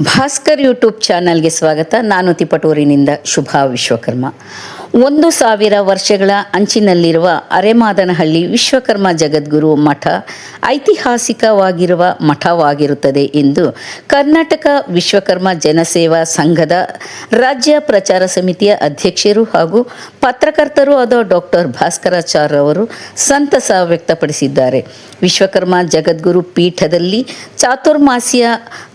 Bhaskar YouTube ಚಾನಲ್ಗೆ ಸ್ವಾಗತ. ನಾನು ತಿಪಟೂರಿನಿಂದ ಶುಭಾ ವಿಶ್ವಕರ್ಮ. 1000 ವರ್ಷಗಳ ಅಂಚಿನಲ್ಲಿರುವ ಅರೆಮಾದನಹಳ್ಳಿ ವಿಶ್ವಕರ್ಮ ಜಗದ್ಗುರು ಮಠ ಐತಿಹಾಸಿಕವಾಗಿರುವ ಮಠವಾಗಿರುತ್ತದೆ ಎಂದು ಕರ್ನಾಟಕ ವಿಶ್ವಕರ್ಮ ಜನಸೇವಾ ಸಂಘದ ರಾಜ್ಯ ಪ್ರಚಾರ ಸಮಿತಿಯ ಅಧ್ಯಕ್ಷರು ಹಾಗೂ ಪತ್ರಕರ್ತರೂ ಆದ ಡಾಕ್ಟರ್ ಭಾಸ್ಕರಾಚಾರ್ಯ ಅವರು ಸಂತಸ ವ್ಯಕ್ತಪಡಿಸಿದ್ದಾರೆ. ವಿಶ್ವಕರ್ಮ ಜಗದ್ಗುರು ಪೀಠದಲ್ಲಿ ಚಾತುರ್ಮಾಸ್ಯ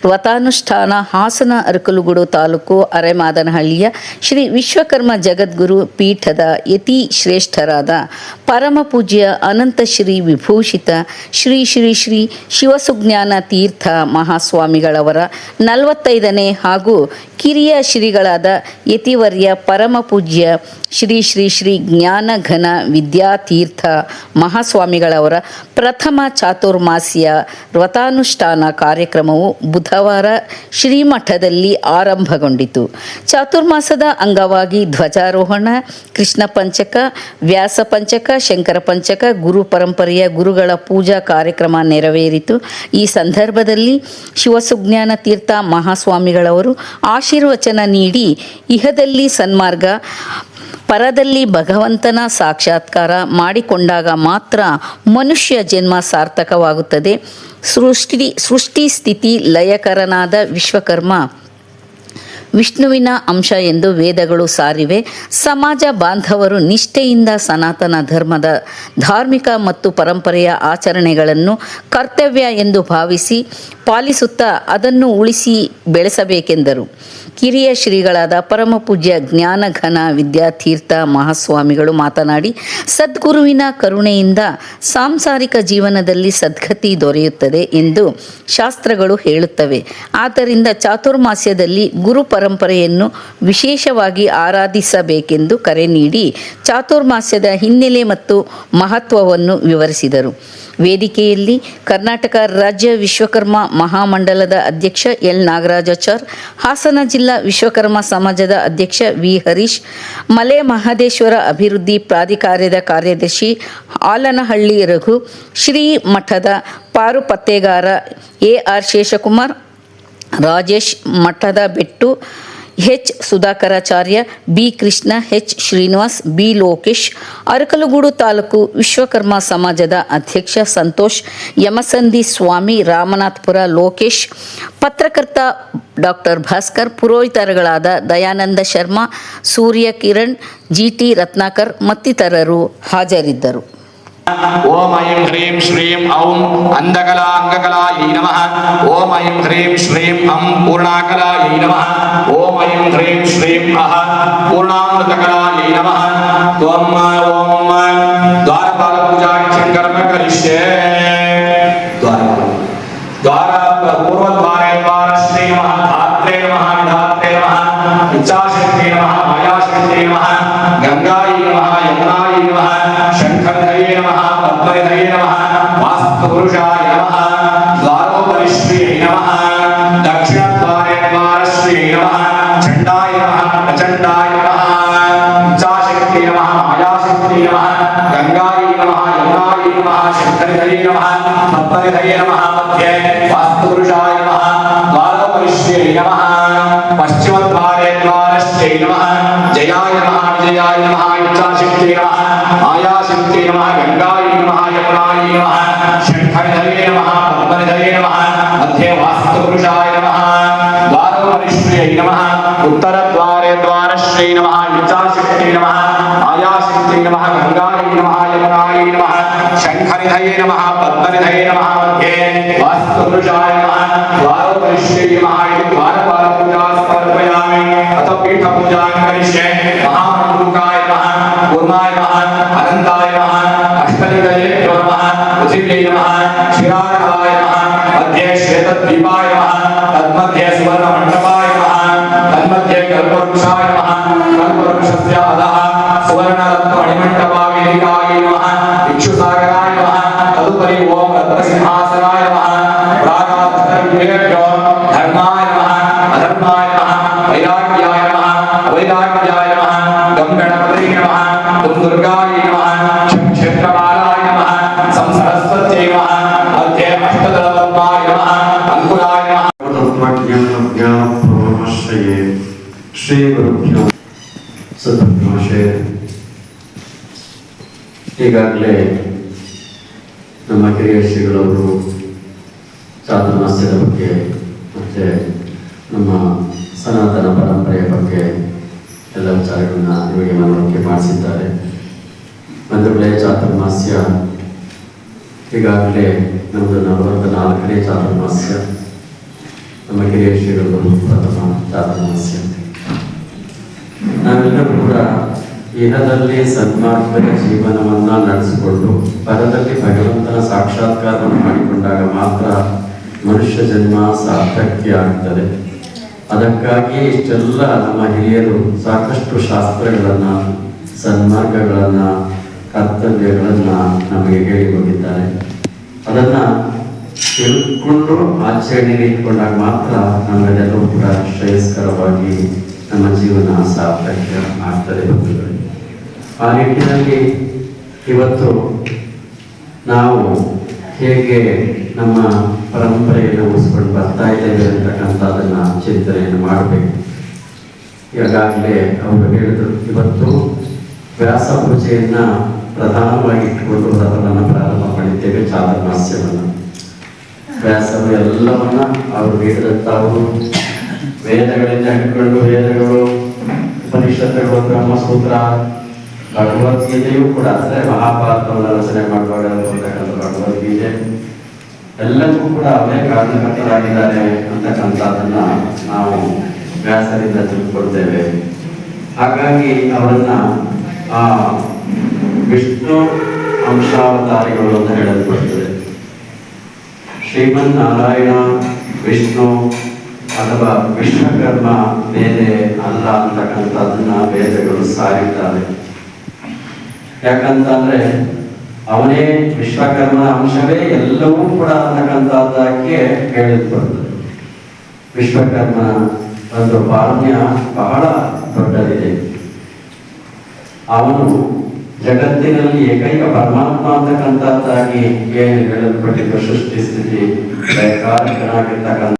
ವ್ರತಾನುಷ್ಠಾನ ಹಾಸನ ಅರಕಲಗೂಡು ತಾಲೂಕು ಅರೆಮಾದನಹಳ್ಳಿಯ ಶ್ರೀ ವಿಶ್ವಕರ್ಮ ಜಗದ್ಗುರು ಪೀಠದ ಯತಿ ಶ್ರೇಷ್ಠರಾದ ಪರಮ ಪೂಜ್ಯ ಅನಂತ ಶ್ರೀ ವಿಭೂಷಿತ ಶ್ರೀ ಶ್ರೀ ಶ್ರೀ ಶಿವಸುಜ್ಞಾನ ತೀರ್ಥ ಮಹಾಸ್ವಾಮಿಗಳವರ 45ನೇ ಹಾಗೂ ಕಿರಿಯ ಶ್ರೀಗಳಾದ ಯತಿವರ್ಯ ಪರಮ ಪೂಜ್ಯ ಶ್ರೀ ಶ್ರೀ ಶ್ರೀ ಜ್ಞಾನಘನ ವಿದ್ಯಾತೀರ್ಥ ಮಹಾಸ್ವಾಮಿಗಳವರ ಪ್ರಥಮ ಚಾತುರ್ಮಾಸ್ಯ ವ್ರತಾನುಷ್ಠಾನ ಕಾರ್ಯಕ್ರಮವು ಬುಧವಾರ ಶ್ರೀಮಠದಲ್ಲಿ ಆರಂಭಗೊಂಡಿತು. ಚಾತುರ್ಮಾಸದ ಅಂಗವಾಗಿ ಧ್ವಜಾರೋಹಣ, ಕೃಷ್ಣ ಪಂಚಕ, ವ್ಯಾಸ ಪಂಚಕ, ಶಂಕರ ಪಂಚಕ, ಗುರು ಪರಂಪರೆಯ ಗುರುಗಳ ಪೂಜಾ ಕಾರ್ಯಕ್ರಮ ನೆರವೇರಿತು. ಈ ಸಂದರ್ಭದಲ್ಲಿ ಶಿವಸುಜ್ಞಾನ ತೀರ್ಥ ಮಹಾಸ್ವಾಮಿಗಳವರು ಆಶೀರ್ವಚನ ನೀಡಿ, ಇಹದಲ್ಲಿ ಸನ್ಮಾರ್ಗ, ಪರದಲ್ಲಿ ಭಗವಂತನ ಸಾಕ್ಷಾತ್ಕಾರ ಮಾಡಿಕೊಂಡಾಗ ಮಾತ್ರ ಮನುಷ್ಯ ಜನ್ಮ ಸಾರ್ಥಕವಾಗುತ್ತದೆ. ಸೃಷ್ಟಿ ಸ್ಥಿತಿ ಲಯಕರನಾದ ವಿಶ್ವಕರ್ಮ ವಿಷ್ಣುವಿನ ಅಂಶ ಎಂದು ವೇದಗಳು ಸಾರಿವೆ. ಸಮಾಜ ಬಾಂಧವರು ನಿಷ್ಠೆಯಿಂದ ಸನಾತನ ಧರ್ಮದ ಧಾರ್ಮಿಕ ಮತ್ತು ಪರಂಪರೆಯ ಆಚರಣೆಗಳನ್ನು ಕರ್ತವ್ಯ ಎಂದು ಭಾವಿಸಿ ಪಾಲಿಸುತ್ತಾ ಅದನ್ನು ಉಳಿಸಿ ಬೆಳೆಸಬೇಕೆಂದರು. ಕಿರಿಯ ಶ್ರೀಗಳಾದ ಪರಮ ಪೂಜ್ಯ ಜ್ಞಾನಘನ ವಿದ್ಯಾತೀರ್ಥ ಮಹಾಸ್ವಾಮಿಗಳು ಮಾತನಾಡಿ, ಸದ್ಗುರುವಿನ ಕರುಣೆಯಿಂದ ಸಾಂಸಾರಿಕ ಜೀವನದಲ್ಲಿ ಸದ್ಗತಿ ದೊರೆಯುತ್ತದೆ ಎಂದು ಶಾಸ್ತ್ರಗಳು ಹೇಳುತ್ತವೆ. ಆದ್ದರಿಂದ ಚಾತುರ್ಮಾಸ್ಯದಲ್ಲಿ ಗುರು ಪರಂಪರೆಯನ್ನು ವಿಶೇಷವಾಗಿ ಆರಾಧಿಸಬೇಕೆಂದು ಕರೆ ನೀಡಿ ಚಾತುರ್ಮಾಸ್ಯದ ಹಿನ್ನೆಲೆ ಮತ್ತು ಮಹತ್ವವನ್ನು ವಿವರಿಸಿದರು. ವೇದಿಕೆಯಲ್ಲಿ ಕರ್ನಾಟಕ ರಾಜ್ಯ ವಿಶ್ವಕರ್ಮ ಮಹಾಮಂಡಲದ ಅಧ್ಯಕ್ಷ ಎಲ್ ನಾಗರಾಜಾಚಾರ್, ಹಾಸನ ಜಿಲ್ಲಾ ವಿಶ್ವಕರ್ಮ ಸಮಾಜದ ಅಧ್ಯಕ್ಷ ವಿ ಹರೀಶ್, ಮಲೆ ಮಹದೇಶ್ವರ ಅಭಿವೃದ್ಧಿ ಪ್ರಾಧಿಕಾರದ ಕಾರ್ಯದರ್ಶಿ ಆಲನಹಳ್ಳಿ ರಘು, ಶ್ರೀ ಮಠದ ಪಾರುಪತ್ತೆಗಾರ ಎ.ಆರ್. ಶೇಷಕುಮಾರ್, ರಾಜೇಶ್ ಮಠದ ಬೆಟ್ಟು, H Sudhakaracharya, B Krishna, H Srinivas, B Lokesh, Arakalagudu taluk Vishwakarma ಸಮಾಜದ ಅಧ್ಯಕ್ಷ ಸಂತೋಷ್, ಯಮಸಂದಿ ಸ್ವಾಮಿ, ರಾಮನಾಥಪುರ ಲೋಕೇಶ್, ಪತ್ರಕರ್ತ ಡಾಕ್ಟರ್ ಭಾಸ್ಕರ್, ಪುರೋಹಿತರುಗಳಾದ ದಯಾನಂದ ಶರ್ಮಾ, ಸೂರ್ಯ ಕಿರಣ್, ಜಿಟಿ ರತ್ನಾಕರ್ ಮತ್ತಿತರರು ಹಾಜರಿದ್ದರು. ಓಂ ಐಂ ಹ್ರೀಂ ಶ್ರೀಂ ಔಂ ಅಂಧಕಲಾ ಅಂಗಕಲಾಯೈ ನಮಃ. ಓಂ ಐಂ ಹ್ರೀಂ ಶ್ರೀಂ ಅಂ ಪೂರ್ಣಾಕಲಾಯೈ ನಮಃ. ಓಂ ಐಂ ಹ್ರೀಂ ಶ್ರೀಂ ಅಹ ಪೂರ್ಣಾಮೃತಕಲಾಯೈ ನಮಃ. ಓಂ ದ್ವಾರಪಾಲ ಪೂಜಾ ಕರ್ಮ ಕರಿಷ್ಯೆ. ದ್ವಾರ ಪೂರ್ವದ್ವಾರೇ ದ್ವಾರಶ್ರೀ ನಮಃ. ಧಾತ್ರೇ ನಮಃ. ವಿಧಾತ್ರೇ ನಮಃ. ಇಚ್ಛಾಶಕ್ತಿ ನಮಃ. ಮಾಯಾಶಕ್ತಿ ನಮಃ. ಗಂಗಾಯೈ ನಮಃ. ಯಮುನಾಯೈ ನಮಃ. ಶಂಖಧರೇ ನಮಃ. ಪದ್ಮಧರೇ ನಮಃ. ವಾಸ್ತುಪುರುಷಾಯ ನಮಃ. ದ್ವಾರೋಪರಿಶ್ರೀಯೈ ನಮಃ. ದಕ್ಷಿಣದ್ವಾರೇ ದ್ವಾರಶ್ರೀಯೈ ನಮಃ. ಚಂಡಾಯ ನಮಃ. ಪ್ರಚಂಡಾಯ ನಮಃ. ಇಚ್ಛಾಶಕ್ತಿ ನಮಃ. ಮಾಯಾಶಕ್ತಿ ನಮಃ. ಗಂಗಾಯೈ ನಮಃ. ಯಮುನಾಯೈ ನಮಃ. ಶಂಖಧರೇ ನಮಃ. ಪದ್ಮಧರೇ ನಮಃ. ಮಧ್ಯೆ ವಾಸ್ತುಪುರುಷಾಯ ನಮಃ. ದ್ವಾರೋಪರಿಶ್ರೀಯೈ ನಮಃ. ಪಶ್ಚಿಮದ್ವಾರೇ ದ್ವಾರಶ್ರೀಯೈ ನಮಃ. ಜಯಾಯ ನಮಃ. ವಿಜಯಾಯ ನಮಃ. ಇಚ್ಛಾಶಕ್ತಿ ನಮಃ. ಮಾಯಾಶಕ್ತಿ ನಮಃ. ಗಂಗಾಯೈ ನಮಃ. ಯಮುನಾಯೈ ನಮಃ. ಶಂಖಧರೇ ನಮಃ. ಪದ್ಮಧರೇ ನಮಃ. ಮಧ್ಯೆ ವಾಸ್ತುಪುರುಷಾಯ ನಮಃ. ದ್ವಾರೋಪರಿಶ್ರೀಯೈ ನಮಃ. ಉತ್ತರದ್ವಾರೇ ದ್ವಾರಶ್ರೀ ನಮಃ. ಇಚ್ಛಾಶಕ್ತಿ ನಮಃ. ಮಾಯಾಶಕ್ತಿ ನಮಃ. ಗಂಗಾಯೈ ನಮಃ. ಯಮುನಾಯೈ ನಮಃ. ಶಂಖನಿಧಯೇ ನಮಃ. ಪದ್ಮನಿಧಯೇ ನಮಃ. ಮಧ್ಯೆ ವಾಸ್ತುಪುರುಷಾಯ ನಮಃ. ದ್ವಾರೋಪರಿಶ್ರೀಯೈ ನಮಃ. ದ್ವಾರಪಾಲ ಪೂಜಾ ಸಮರ್ಪಯಾಮಿ. ಅಥ ಪೀಠ ಪೂಜಾ ಕರಿಷ್ಯೆ. ಮಹಾಮಂಡೂಕಾಯ ನಮಃ. ಕೂರ್ಮಾಯ ನಮಃ. ಅನಂತಾಯ ನಮಃ. ಅಷ್ಟನಿಧಯೇ ನಮಃ. ಪೃಥಿವ್ಯೈ ನಮಃ. ಕ್ಷೀರಾರ್ಣವಾಯ ನಮಃ. ಮಧ್ಯೆ ಶ್ವೇತದ್ವೀಪಾಯ ನಮಃ. ತನ್ಮಧ್ಯೆ ಸುವರ್ಣ ಮಂಟಪಾಯ ನಮಃ. ತನ್ಮಧ್ಯೆ ಕಲ್ಪವೃಕ್ಷಾಯ ನಮಃ. ಕಲ್ಪವೃಕ್ಷಸ್ಯ ಅಧಃ ಸುವರ್ಣರತ್ನ ಮಣಿಮಂಟಪಾವೇದಿಕಾಯ ನಮಃ. ಇಕ್ಷುಸಾಗರಾಯ ನಮಃ. ತದುಪರಿ ಓಂ ರತ್ನಸಿಂಹಾಸನಾಯ ನಮಃ. ಪ್ರಾಗಾಧರ್ಮೇಭ್ಯೋ ಧರ್ಮಾಯ ನಮಃ. ಅಧರ್ಮಾಯ ನಮಃ. ವೈರಾಗ್ಯಾಯ ನಮಃ. ಅವೈರಾಗ್ಯಾಯ ನಮಃ. ಗಂಗಣಪತಯೇ ನಮಃ. ದುರ್ಗಾಯ ನಮಃ. ಕ್ಷೇತ್ರಮಾಲಾಯ ನಮಃ. ಸಂಸರಸ್ವತ್ಯೈ ನಮಃ. ಮಧ್ಯೆ ಅಷ್ಟದಳಪದ್ಮಾಯ ನಮಃ. ಅಂಕುರಾಯ ನಮಃ. ಜ್ಞಾನಪ್ರವಶ್ರಯೇ ಶ್ರೀ ಗುರುಭ್ಯೋ ಸದ್ಭ್ರಮಶೇ. ಈಗಾಗಲೇ ನಮ್ಮ ಕಿರಿಯ ಶ್ರೀಗಳವರು ಚಾತುರ್ಮಾಸ್ಯದ ಬಗ್ಗೆ ಮತ್ತು ನಮ್ಮ ಸನಾತನ ಪರಂಪರೆಯ ಬಗ್ಗೆ ಎಲ್ಲ ವಿಚಾರಗಳನ್ನ ನಿಮಗೆ ಮನವರಿಕೆ ಮಾಡಿಸಿದ್ದಾರೆ. ಬಂಧುಗಳೇ, ಚಾತುರ್ಮಾಸ್ಯ ಈಗಾಗಲೇ ನಮ್ಮದು 44ನೇ ಚಾತುರ್ಮಾಸ್ಯ. ನಮ್ಮ ಕಿರಿಯ ಶ್ರೀಗಳು ಪ್ರಥಮ ಚಾತುರ್ಮಾಸ್ಯ. ನಾವೆಲ್ಲರೂ ಕೂಡ ಇಹದಲ್ಲಿ ಸನ್ಮಾರ್ಗದ ಜೀವನವನ್ನು ನಡೆಸಿಕೊಂಡು ಪರದಲ್ಲಿ ಭಗವಂತನ ಸಾಕ್ಷಾತ್ಕಾರವನ್ನು ಮಾಡಿಕೊಂಡಾಗ ಮಾತ್ರ ಮನುಷ್ಯ ಜನ್ಮ ಸಾರ್ಥಕ್ಯ ಆಗ್ತದೆ. ಅದಕ್ಕಾಗಿ ಇಷ್ಟೆಲ್ಲ ನಮ್ಮ ಹಿರಿಯರು ಸಾಕಷ್ಟು ಶಾಸ್ತ್ರಗಳನ್ನು, ಸನ್ಮಾರ್ಗಗಳನ್ನು, ಕರ್ತವ್ಯಗಳನ್ನು ನಮಗೆ ಹೇಳಿ ಹೋಗಿದ್ದಾರೆ. ಅದನ್ನು ತಿಳ್ಕೊಂಡು ಆಚರಣೆಗೆ ಇಟ್ಕೊಂಡಾಗ ಮಾತ್ರ ನಮಗೆಲ್ಲವೂ ಕೂಡ ಶ್ರೇಯಸ್ಕರವಾಗಿ ನಮ್ಮ ಜೀವನ ಸಾರ್ಥಕ್ಯ ಆಗ್ತದೆ. ಆ ನಿಟ್ಟಿನಲ್ಲಿ ಇವತ್ತು ನಾವು ಹೇಗೆ ನಮ್ಮ ಪರಂಪರೆಯನ್ನು ಉಳಿಸ್ಕೊಂಡು ಬರ್ತಾ ಇದ್ದೇವೆ ಅಂತಕ್ಕಂಥದ್ದನ್ನು ಚಿಂತನೆಯನ್ನು ಮಾಡಬೇಕು. ಈಗಾಗಲೇ ಅವರು ಹೇಳಿದರು, ಇವತ್ತು ವ್ಯಾಸ ಪೂಜೆಯನ್ನು ಪ್ರಧಾನವಾಗಿ ಇಟ್ಟುಕೊಂಡು ವ್ರತವನ್ನು ಪ್ರಾರಂಭ ಮಾಡಿದ್ದೇವೆ, ಚಾತುರ್ಮಾಸ್ಯವನ್ನು. ವ್ಯಾಸರು ಎಲ್ಲವನ್ನ ಅವರು ಹೇಳಿದಂಥವರು ವೇದಗಳಿಂದ ಹಿಡ್ಕೊಂಡು ವೇದಗಳು, ಉಪನಿಷತ್ತುಗಳು, ಬ್ರಹ್ಮಸೂತ್ರ, ಭಗವದ್ಗೀತೆಯೂ ಕೂಡ ಅಂದರೆ ಮಹಾಭಾರತವನ್ನು ರಚನೆ ಮಾಡುವಾಗ ಬರ್ತಕ್ಕಂಥ ಭಗವದ್ಗೀತೆ ಎಲ್ಲಕ್ಕೂ ಕೂಡ ಅವೇ ಕಾರಣಕರ್ತರಾಗಿದ್ದಾರೆ ಅಂತಕ್ಕಂಥದ್ದನ್ನ ನಾವು ವ್ಯಾಸರಿಂದ ತಿಳ್ಕೊಳ್ತೇವೆ. ಹಾಗಾಗಿ ಅವರನ್ನ ವಿಷ್ಣು ಅಂಶಾವತಾರಿಗಳು ಅಂತ ಹೇಳಲ್ಪಡ್ತದೆ. ಶ್ರೀಮನ್ನಾರಾಯಣ ವಿಷ್ಣು ಅಥವಾ ವಿಶ್ವಕರ್ಮ ಬೇರೆ ಅಲ್ಲ ಅಂತಕ್ಕಂಥದ್ದನ್ನ ವೇದಗಳು ಸಾರಿದ್ದಾರೆ. ಯಾಕಂತಂದ್ರೆ ಅವನೇ ವಿಶ್ವಕರ್ಮನ ಅಂಶವೇ ಎಲ್ಲವೂ ಕೂಡ ಅಂತಕ್ಕಂಥದ್ದಕ್ಕೆ ಹೇಳಿಲ್ಪಡ್ತದೆ. ವಿಶ್ವಕರ್ಮನ ಒಂದು ಪಾರಮ್ಯ ಬಹಳ ದೊಡ್ಡದಿದೆ. ಅವನು ಜಗತ್ತಿನಲ್ಲಿ ಏಕೈಕ ಪರಮಾತ್ಮ ಅಂತಕ್ಕಂಥದ್ದಾಗಿ ಏನು ಹೇಳಲ್ಪಟ್ಟಿದ್ದು, ಸೃಷ್ಟಿ ಸ್ಥಿತಿ ಕಾರಕನಾಗಿರ್ತಕ್ಕಂಥ